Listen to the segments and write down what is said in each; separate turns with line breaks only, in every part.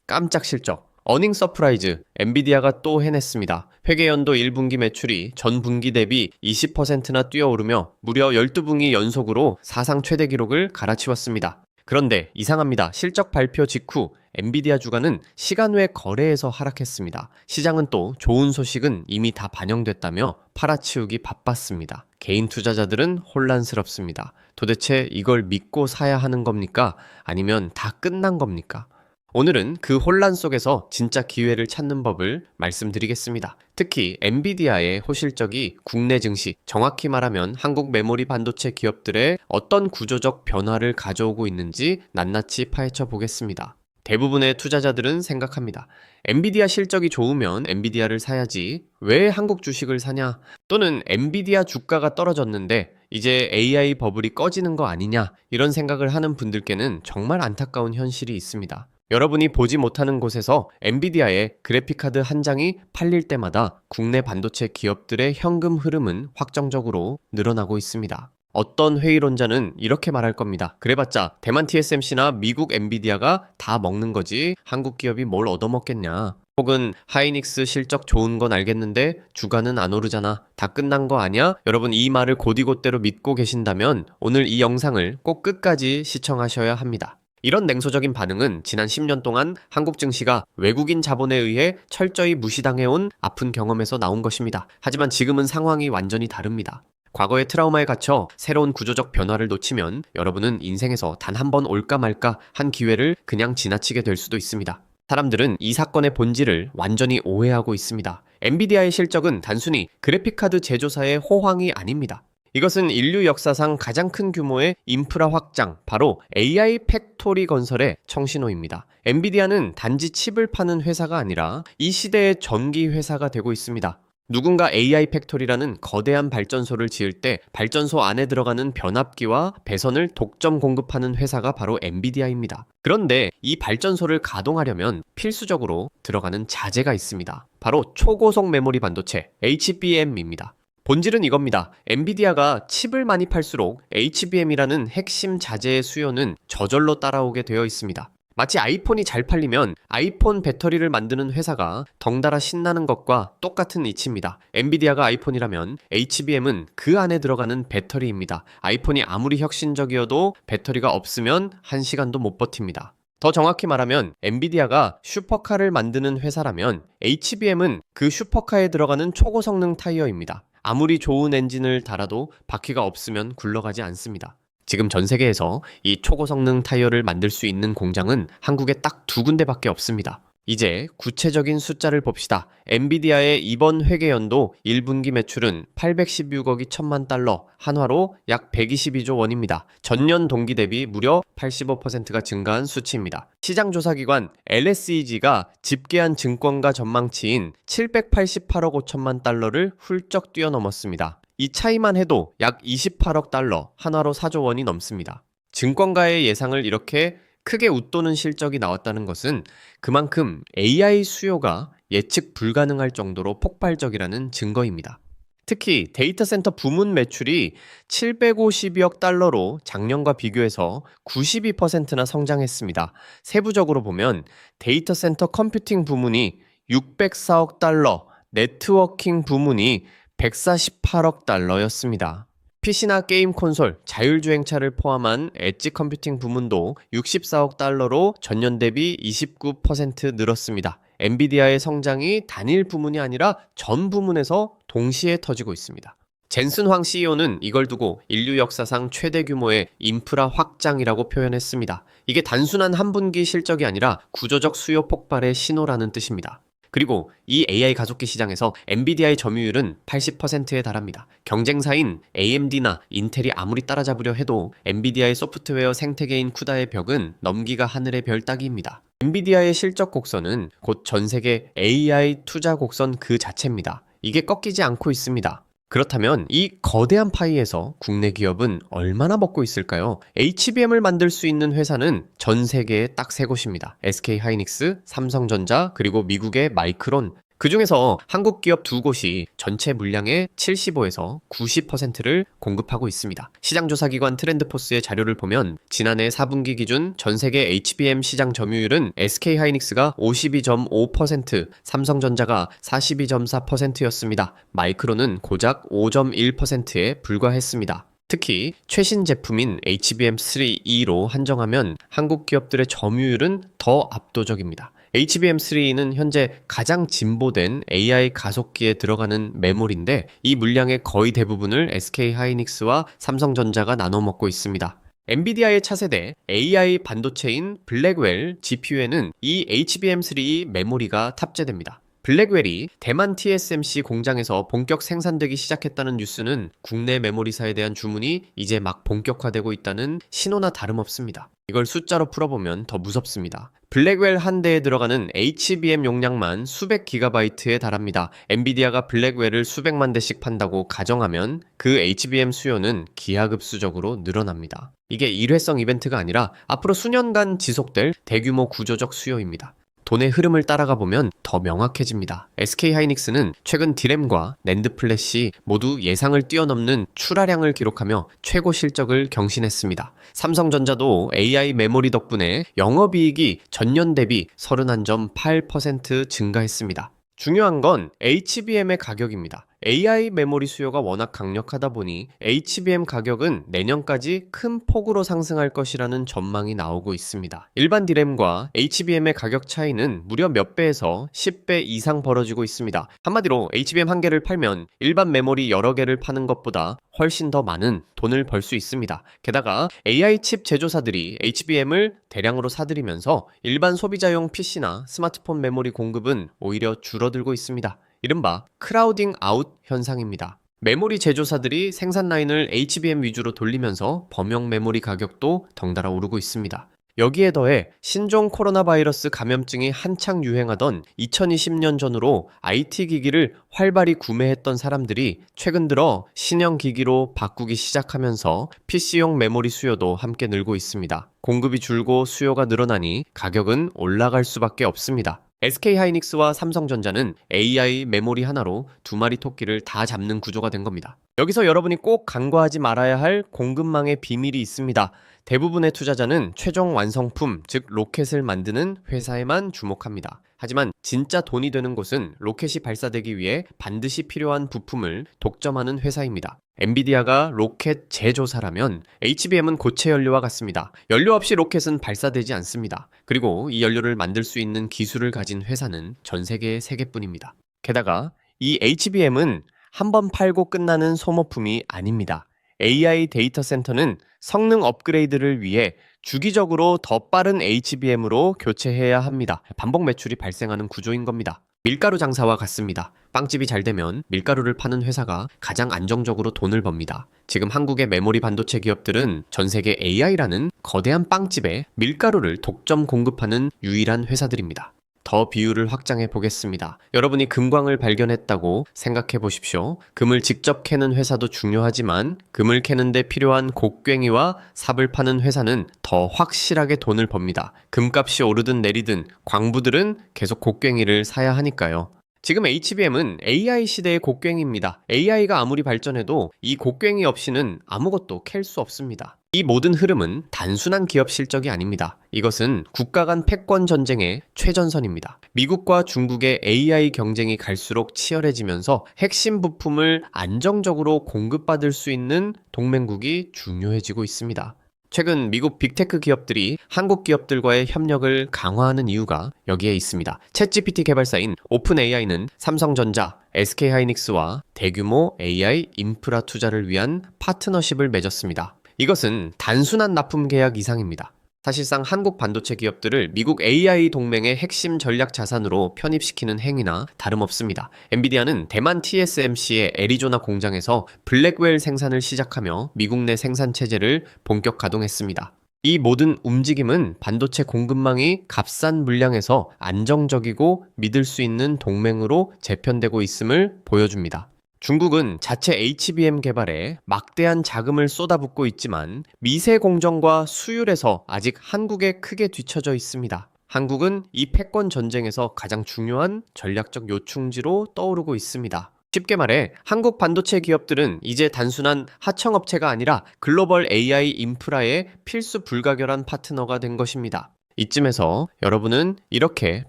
깜짝 실적, 어닝 서프라이즈, 엔비디아가 또 해냈습니다. 회계연도 1분기 매출이 전분기 대비 20%나 뛰어오르며 무려 12분기 연속으로 사상 최대 기록을 갈아치웠습니다. 그런데 이상합니다. 실적 발표 직후 엔비디아 주가는 시간 외 거래에서 하락했습니다. 시장은 또 좋은 소식은 이미 다 반영됐다며 팔아치우기 바빴습니다. 개인 투자자들은 혼란스럽습니다. 도대체 이걸 믿고 사야 하는 겁니까? 아니면 다 끝난 겁니까? 오늘은 그 혼란 속에서 진짜 기회를 찾는 법을 말씀드리겠습니다. 특히 엔비디아의 호실적이 국내 증시, 정확히 말하면 한국 메모리 반도체 기업들의 어떤 구조적 변화를 가져오고 있는지 낱낱이 파헤쳐 보겠습니다. 대부분의 투자자들은 생각합니다. 엔비디아 실적이 좋으면 엔비디아를 사야지. 왜 한국 주식을 사냐? 또는 엔비디아 주가가 떨어졌는데 이제 AI 버블이 꺼지는 거 아니냐? 이런 생각을 하는 분들께는 정말 안타까운 현실이 있습니다. 여러분이 보지 못하는 곳에서 엔비디아의 그래픽카드 한 장이 팔릴 때마다 국내 반도체 기업들의 현금 흐름은 확정적으로 늘어나고 있습니다. 어떤 회의론자는 이렇게 말할 겁니다. 그래봤자 대만 TSMC나 미국 엔비디아가 다 먹는 거지 한국 기업이 뭘 얻어먹겠냐. 혹은 하이닉스 실적 좋은 건 알겠는데 주가는 안 오르잖아. 다 끝난 거 아니야? 여러분 이 말을 곧이곧대로 믿고 계신다면 오늘 이 영상을 꼭 끝까지 시청하셔야 합니다. 이런 냉소적인 반응은 지난 10년 동안 한국 증시가 외국인 자본에 의해 철저히 무시당해온 아픈 경험에서 나온 것입니다. 하지만 지금은 상황이 완전히 다릅니다. 과거의 트라우마에 갇혀 새로운 구조적 변화를 놓치면 여러분은 인생에서 단 한 번 올까 말까 한 기회를 그냥 지나치게 될 수도 있습니다. 사람들은 이 사건의 본질을 완전히 오해하고 있습니다. 엔비디아의 실적은 단순히 그래픽카드 제조사의 호황이 아닙니다. 이것은 인류 역사상 가장 큰 규모의 인프라 확장, 바로 AI 팩토리 건설의 청신호입니다. 엔비디아는 단지 칩을 파는 회사가 아니라 이 시대의 전기 회사가 되고 있습니다. 누군가 AI 팩토리라는 거대한 발전소를 지을 때 발전소 안에 들어가는 변압기와 배선을 독점 공급하는 회사가 바로 엔비디아입니다. 그런데 이 발전소를 가동하려면 필수적으로 들어가는 자재가 있습니다. 바로 초고속 메모리 반도체, HBM입니다. 본질은 이겁니다. 엔비디아가 칩을 많이 팔수록 HBM이라는 핵심 자재의 수요는 저절로 따라오게 되어 있습니다. 마치 아이폰이 잘 팔리면 아이폰 배터리를 만드는 회사가 덩달아 신나는 것과 똑같은 이치입니다. 엔비디아가 아이폰이라면 HBM은 그 안에 들어가는 배터리입니다. 아이폰이 아무리 혁신적이어도 배터리가 없으면 1시간도 못 버팁니다. 더 정확히 말하면 엔비디아가 슈퍼카를 만드는 회사라면 HBM은 그 슈퍼카에 들어가는 초고성능 타이어입니다. 아무리 좋은 엔진을 달아도 바퀴가 없으면 굴러가지 않습니다. 지금 전 세계에서 이 초고성능 타이어를 만들 수 있는 공장은 한국에 딱 2군데밖에 없습니다. 이제 구체적인 숫자를 봅시다. 엔비디아의 이번 회계연도 1분기 매출은 816억이 1000만 달러, 한화로 약 122조 원입니다. 전년 동기 대비 무려 85%가 증가한 수치입니다. 시장조사기관 LSEG가 집계한 증권가 전망치인 788억 5천만 달러를 훌쩍 뛰어넘었습니다. 이 차이만 해도 약 28억 달러, 한화로 4조 원이 넘습니다. 증권가의 예상을 이렇게 크게 웃도는 실적이 나왔다는 것은 그만큼 AI 수요가 예측 불가능할 정도로 폭발적이라는 증거입니다. 특히 데이터 센터 부문 매출이 752억 달러로 작년과 비교해서 92%나 성장했습니다. 세부적으로 보면 데이터 센터 컴퓨팅 부문이 604억 달러, 네트워킹 부문이 148억 달러였습니다. PC나 게임 콘솔, 자율주행차를 포함한 엣지 컴퓨팅 부문도 64억 달러로 전년 대비 29% 늘었습니다. 엔비디아의 성장이 단일 부문이 아니라 전 부문에서 동시에 터지고 있습니다. 젠슨 황 CEO는 이걸 두고 인류 역사상 최대 규모의 인프라 확장이라고 표현했습니다. 이게 단순한 한 분기 실적이 아니라 구조적 수요 폭발의 신호라는 뜻입니다. 그리고 이 AI 가속기 시장에서 엔비디아의 점유율은 80%에 달합니다. 경쟁사인 AMD나 인텔이 아무리 따라잡으려 해도 엔비디아의 소프트웨어 생태계인 쿠다의 벽은 넘기가 하늘의 별 따기입니다. 엔비디아의 실적 곡선은 곧 전 세계 AI 투자 곡선 그 자체입니다. 이게 꺾이지 않고 있습니다. 그렇다면 이 거대한 파이에서 국내 기업은 얼마나 먹고 있을까요? HBM을 만들 수 있는 회사는 전 세계에 딱 세 곳입니다. SK 하이닉스, 삼성전자, 그리고 미국의 마이크론. 그 중에서 한국 기업 두 곳이 전체 물량의 75에서 90%를 공급하고 있습니다. 시장조사기관 트렌드포스의 자료를 보면 지난해 4분기 기준 전 세계 HBM 시장 점유율은 SK하이닉스가 52.5%, 삼성전자가 42.4%였습니다. 마이크론은 고작 5.1%에 불과했습니다. 특히 최신 제품인 HBM3E로 한정하면 한국 기업들의 점유율은 더 압도적입니다. HBM3는 현재 가장 진보된 AI 가속기에 들어가는 메모리인데 이 물량의 거의 대부분을 SK하이닉스와 삼성전자가 나눠 먹고 있습니다. 엔비디아의 차세대 AI 반도체인 블랙웰 GPU에는 이 HBM3 메모리가 탑재됩니다. 블랙웰이 대만 TSMC 공장에서 본격 생산되기 시작했다는 뉴스는 국내 메모리사에 대한 주문이 이제 막 본격화되고 있다는 신호나 다름없습니다. 이걸 숫자로 풀어보면 더 무섭습니다. 블랙웰 한 대에 들어가는 HBM 용량만 수백 기가바이트에 달합니다. 엔비디아가 블랙웰을 수백만 대씩 판다고 가정하면 그 HBM 수요는 기하급수적으로 늘어납니다. 이게 일회성 이벤트가 아니라 앞으로 수년간 지속될 대규모 구조적 수요입니다. 돈의 흐름을 따라가 보면 더 명확해집니다. SK하이닉스는 최근 디램과 낸드 플래시 모두 예상을 뛰어넘는 출하량을 기록하며 최고 실적을 경신했습니다. 삼성전자도 AI 메모리 덕분에 영업이익이 전년 대비 31.8% 증가했습니다. 중요한 건 HBM의 가격입니다. AI 메모리 수요가 워낙 강력하다 보니 HBM 가격은 내년까지 큰 폭으로 상승할 것이라는 전망이 나오고 있습니다. 일반 디램과 HBM의 가격 차이는 무려 몇 배에서 10배 이상 벌어지고 있습니다. 한마디로 HBM 한 개를 팔면 일반 메모리 여러 개를 파는 것보다 훨씬 더 많은 돈을 벌 수 있습니다. 게다가 AI 칩 제조사들이 HBM을 대량으로 사들이면서 일반 소비자용 PC나 스마트폰 메모리 공급은 오히려 줄어들고 있습니다. 이른바 크라우딩 아웃 현상입니다. 메모리 제조사들이 생산 라인을 HBM 위주로 돌리면서 범용 메모리 가격도 덩달아 오르고 있습니다. 여기에 더해 신종 코로나 바이러스 감염증이 한창 유행하던 2020년 전후로 IT 기기를 활발히 구매했던 사람들이 최근 들어 신형 기기로 바꾸기 시작하면서 PC용 메모리 수요도 함께 늘고 있습니다. 공급이 줄고 수요가 늘어나니 가격은 올라갈 수밖에 없습니다. SK하이닉스와 삼성전자는 AI 메모리 하나로 두 마리 토끼를 다 잡는 구조가 된 겁니다. 여기서 여러분이 꼭 간과하지 말아야 할 공급망의 비밀이 있습니다. 대부분의 투자자는 최종 완성품, 즉 로켓을 만드는 회사에만 주목합니다. 하지만 진짜 돈이 되는 곳은 로켓이 발사되기 위해 반드시 필요한 부품을 독점하는 회사입니다. 엔비디아가 로켓 제조사라면 HBM은 고체 연료와 같습니다. 연료 없이 로켓은 발사되지 않습니다. 그리고 이 연료를 만들 수 있는 기술을 가진 회사는 전 세계에 3개뿐입니다. 게다가 이 HBM은 한번 팔고 끝나는 소모품이 아닙니다. AI 데이터 센터는 성능 업그레이드를 위해 주기적으로 더 빠른 HBM으로 교체해야 합니다. 반복 매출이 발생하는 구조인 겁니다. 밀가루 장사와 같습니다. 빵집이 잘 되면 밀가루를 파는 회사가 가장 안정적으로 돈을 법니다. 지금 한국의 메모리 반도체 기업들은 전 세계 AI라는 거대한 빵집에 밀가루를 독점 공급하는 유일한 회사들입니다. 더 비율을 확장해 보겠습니다. 여러분이 금광을 발견했다고 생각해 보십시오. 금을 직접 캐는 회사도 중요하지만 금을 캐는데 필요한 곡괭이와 삽을 파는 회사는 더 확실하게 돈을 법니다. 금값이 오르든 내리든 광부들은 계속 곡괭이를 사야 하니까요. 지금 HBM은 AI 시대의 곡괭이입니다. AI가 아무리 발전해도 이 곡괭이 없이는 아무것도 캘 수 없습니다. 이 모든 흐름은 단순한 기업 실적이 아닙니다. 이것은 국가 간 패권 전쟁의 최전선입니다. 미국과 중국의 AI 경쟁이 갈수록 치열해지면서 핵심 부품을 안정적으로 공급받을 수 있는 동맹국이 중요해지고 있습니다. 최근 미국 빅테크 기업들이 한국 기업들과의 협력을 강화하는 이유가 여기에 있습니다. 챗GPT 개발사인 오픈AI는 삼성전자, SK하이닉스와 대규모 AI 인프라 투자를 위한 파트너십을 맺었습니다. 이것은 단순한 납품 계약 이상입니다. 사실상 한국 반도체 기업들을 미국 AI 동맹의 핵심 전략 자산으로 편입시키는 행위나 다름없습니다. 엔비디아는 대만 TSMC의 애리조나 공장에서 블랙웰 생산을 시작하며 미국 내 생산 체제를 본격 가동했습니다. 이 모든 움직임은 반도체 공급망이 값싼 물량에서 안정적이고 믿을 수 있는 동맹으로 재편되고 있음을 보여줍니다. 중국은 자체 HBM 개발에 막대한 자금을 쏟아붓고 있지만 미세 공정과 수율에서 아직 한국에 크게 뒤처져 있습니다. 한국은 이 패권 전쟁에서 가장 중요한 전략적 요충지로 떠오르고 있습니다. 쉽게 말해 한국 반도체 기업들은 이제 단순한 하청업체가 아니라 글로벌 AI 인프라의 필수 불가결한 파트너가 된 것입니다. 이쯤에서 여러분은 이렇게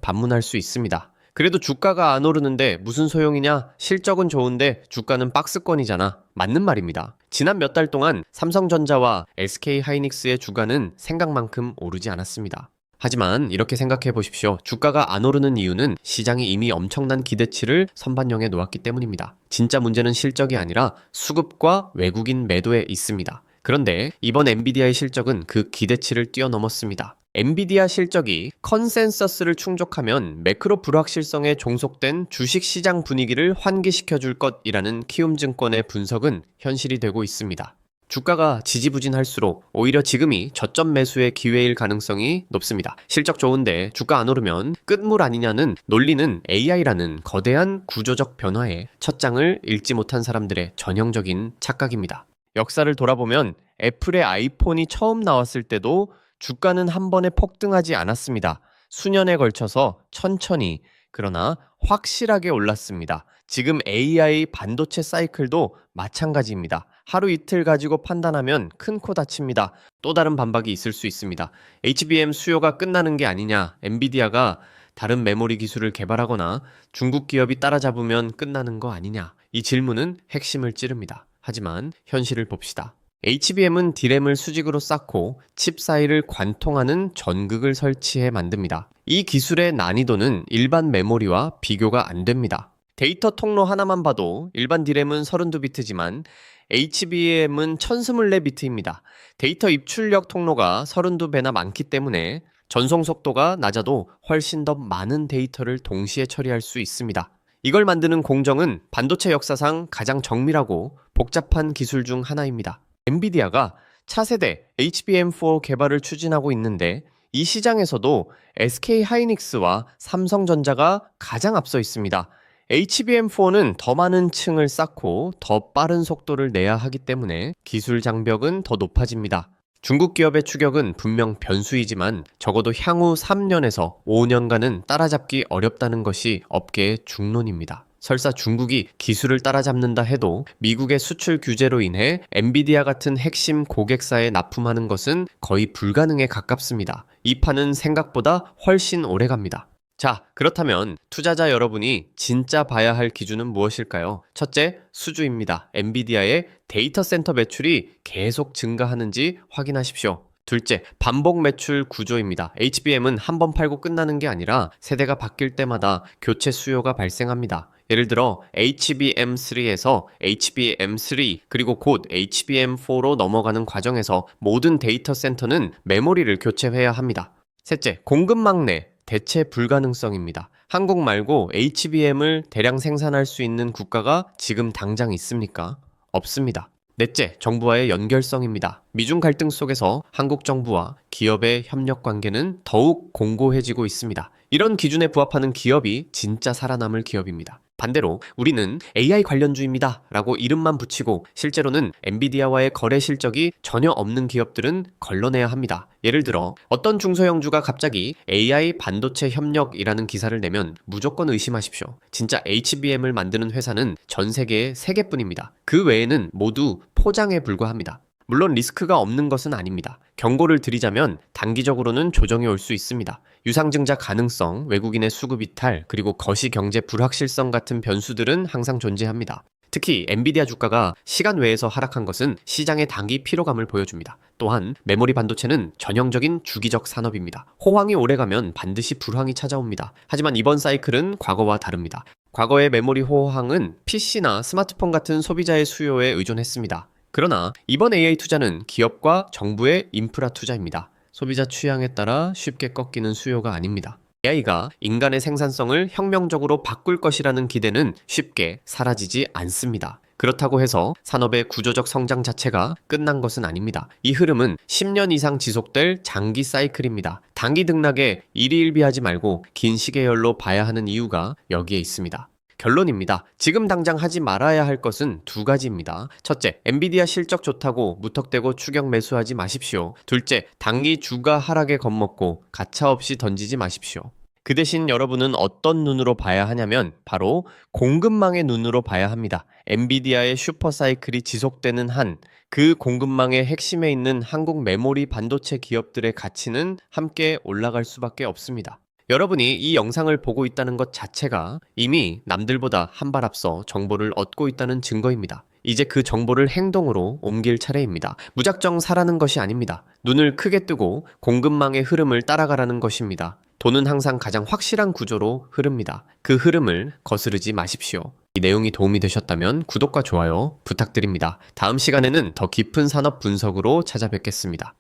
반문할 수 있습니다. 그래도 주가가 안 오르는데 무슨 소용이냐? 실적은 좋은데 주가는 박스권이잖아. 맞는 말입니다. 지난 몇 달 동안 삼성전자와 SK하이닉스의 주가는 생각만큼 오르지 않았습니다. 하지만 이렇게 생각해 보십시오. 주가가 안 오르는 이유는 시장이 이미 엄청난 기대치를 선반영해 놓았기 때문입니다. 진짜 문제는 실적이 아니라 수급과 외국인 매도에 있습니다. 그런데 이번 엔비디아의 실적은 그 기대치를 뛰어넘었습니다. 엔비디아 실적이 컨센서스를 충족하면 매크로 불확실성에 종속된 주식시장 분위기를 환기시켜 줄 것이라는 키움증권의 분석은 현실이 되고 있습니다. 주가가 지지부진할수록 오히려 지금이 저점 매수의 기회일 가능성이 높습니다. 실적 좋은데 주가 안 오르면 끝물 아니냐는 논리는 AI라는 거대한 구조적 변화에 첫 장을 읽지 못한 사람들의 전형적인 착각입니다. 역사를 돌아보면 애플의 아이폰이 처음 나왔을 때도 주가는 한 번에 폭등하지 않았습니다. 수년에 걸쳐서 천천히 그러나 확실하게 올랐습니다. 지금 AI 반도체 사이클도 마찬가지입니다. 하루 이틀 가지고 판단하면 큰 코 다칩니다. 또 다른 반박이 있을 수 있습니다. HBM 수요가 끝나는 게 아니냐, 엔비디아가 다른 메모리 기술을 개발하거나 중국 기업이 따라잡으면 끝나는 거 아니냐, 이 질문은 핵심을 찌릅니다. 하지만 현실을 봅시다. HBM은 D램을 수직으로 쌓고 칩 사이를 관통하는 전극을 설치해 만듭니다. 이 기술의 난이도는 일반 메모리와 비교가 안 됩니다. 데이터 통로 하나만 봐도 일반 D램은 32비트지만 HBM은 1024비트입니다. 데이터 입출력 통로가 32배나 많기 때문에 전송 속도가 낮아도 훨씬 더 많은 데이터를 동시에 처리할 수 있습니다. 이걸 만드는 공정은 반도체 역사상 가장 정밀하고 복잡한 기술 중 하나입니다. 엔비디아가 차세대 HBM4 개발을 추진하고 있는데 이 시장에서도 SK하이닉스와 삼성전자가 가장 앞서 있습니다. HBM4는 더 많은 층을 쌓고 더 빠른 속도를 내야 하기 때문에 기술 장벽은 더 높아집니다. 중국 기업의 추격은 분명 변수이지만 적어도 향후 3년에서 5년간은 따라잡기 어렵다는 것이 업계의 중론입니다. 설사 중국이 기술을 따라잡는다 해도 미국의 수출 규제로 인해 엔비디아 같은 핵심 고객사에 납품하는 것은 거의 불가능에 가깝습니다. 이 판은 생각보다 훨씬 오래 갑니다. 자, 그렇다면 투자자 여러분이 진짜 봐야 할 기준은 무엇일까요? 첫째, 수주입니다. 엔비디아의 데이터 센터 매출이 계속 증가하는지 확인하십시오. 둘째, 반복 매출 구조입니다. HBM은 한 번 팔고 끝나는 게 아니라 세대가 바뀔 때마다 교체 수요가 발생합니다. 예를 들어 HBM3에서 HBM3 그리고 곧 HBM4로 넘어가는 과정에서 모든 데이터 센터는 메모리를 교체해야 합니다. 셋째, 공급망 내 대체 불가능성입니다. 한국 말고 HBM을 대량 생산할 수 있는 국가가 지금 당장 있습니까? 없습니다. 넷째, 정부와의 연결성입니다. 미중 갈등 속에서 한국 정부와 기업의 협력 관계는 더욱 공고해지고 있습니다. 이런 기준에 부합하는 기업이 진짜 살아남을 기업입니다. 반대로 우리는 AI 관련주입니다 라고 이름만 붙이고 실제로는 엔비디아와의 거래 실적이 전혀 없는 기업들은 걸러내야 합니다. 예를 들어 어떤 중소형주가 갑자기 AI 반도체 협력이라는 기사를 내면 무조건 의심하십시오. 진짜 HBM을 만드는 회사는 전 세계에 3개뿐입니다. 그 외에는 모두 포장에 불과합니다. 물론 리스크가 없는 것은 아닙니다. 경고를 드리자면 단기적으로는 조정이 올 수 있습니다. 유상증자 가능성, 외국인의 수급 이탈, 그리고 거시경제 불확실성 같은 변수들은 항상 존재합니다. 특히 엔비디아 주가가 시간 외에서 하락한 것은 시장의 단기 피로감을 보여줍니다. 또한 메모리 반도체는 전형적인 주기적 산업입니다. 호황이 오래가면 반드시 불황이 찾아옵니다. 하지만 이번 사이클은 과거와 다릅니다. 과거의 메모리 호황은 PC나 스마트폰 같은 소비자의 수요에 의존했습니다. 그러나 이번 AI 투자는 기업과 정부의 인프라 투자입니다. 소비자 취향에 따라 쉽게 꺾이는 수요가 아닙니다. AI가 인간의 생산성을 혁명적으로 바꿀 것이라는 기대는 쉽게 사라지지 않습니다. 그렇다고 해서 산업의 구조적 성장 자체가 끝난 것은 아닙니다. 이 흐름은 10년 이상 지속될 장기 사이클입니다. 단기 등락에 일희일비하지 말고 긴 시계열로 봐야 하는 이유가 여기에 있습니다. 결론입니다. 지금 당장 하지 말아야 할 것은 두 가지입니다. 첫째, 엔비디아 실적 좋다고 무턱대고 추격 매수하지 마십시오. 둘째, 단기 주가 하락에 겁먹고 가차없이 던지지 마십시오. 그 대신 여러분은 어떤 눈으로 봐야 하냐면 바로 공급망의 눈으로 봐야 합니다. 엔비디아의 슈퍼사이클이 지속되는 한 그 공급망의 핵심에 있는 한국 메모리 반도체 기업들의 가치는 함께 올라갈 수밖에 없습니다. 여러분이 이 영상을 보고 있다는 것 자체가 이미 남들보다 한 발 앞서 정보를 얻고 있다는 증거입니다. 이제 그 정보를 행동으로 옮길 차례입니다. 무작정 사라는 것이 아닙니다. 눈을 크게 뜨고 공급망의 흐름을 따라가라는 것입니다. 돈은 항상 가장 확실한 구조로 흐릅니다. 그 흐름을 거스르지 마십시오. 이 내용이 도움이 되셨다면 구독과 좋아요 부탁드립니다. 다음 시간에는 더 깊은 산업 분석으로 찾아뵙겠습니다.